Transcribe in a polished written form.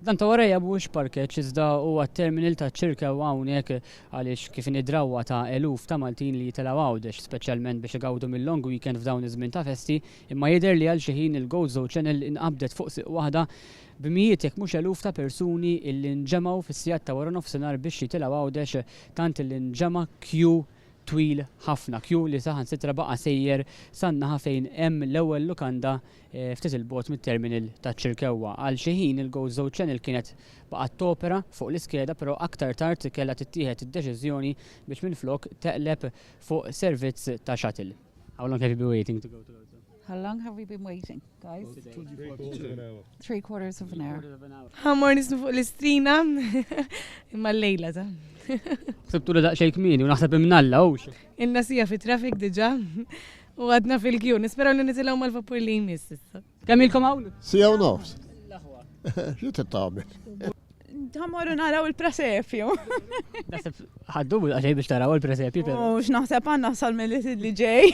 Dan ta' warajja mhux parkeġġ iżda huwa t-terminal ta' ċirka hawnhekk għaliex kif nidrawwa ta' eluf ta' Maltin li jitilgħu għawdex speċjalment biex igawdu mill-long weekend f'dawn iż-żmien ta' festi, imma jidher li għal xi ħin il-GoZo Channel inqabdet fuq siq waħda b'mijiet jekk mhux eluf ta' persuni illi nġemgħu fis-sigħat ta' wara nofsinhar biex jitilgħu għawdex tant illi nġema queue twil ħafna, queue li saħansitra baqa' sejjer sannaħa fejn hemm l-ewwel lukanda ftit il-bogħod mit-terminal taċ-Ċirkewwa. Għal xi ħin il-GoZo Channel kienet baqgħet topera fuq l-iskeda però aktar tard kellha tittieħed id-deċiżjoni biex minflok teqleb fuq servizz ta' shuttle. How long have you been waiting to go to GoZo? How long have we been waiting, guys? 3/4 of an hour. Ħammor nisnu fuq l-istrina, imma l-lejla ta' Sibtu li daqxej kmini u naħseb imnalla ux. Inna fi traffic diġa u għadna fil-kju, nisperaw li nitilaw mal-vapur li jmiss issa. Kemm ilkom hawn? Sija u nofs. Xi titgħamel? Ħammorru naraw il-presepju. Naħseb ħaddu għaxej biex taraw il-presepju. U x'naħseb għandna sal mill li ġej.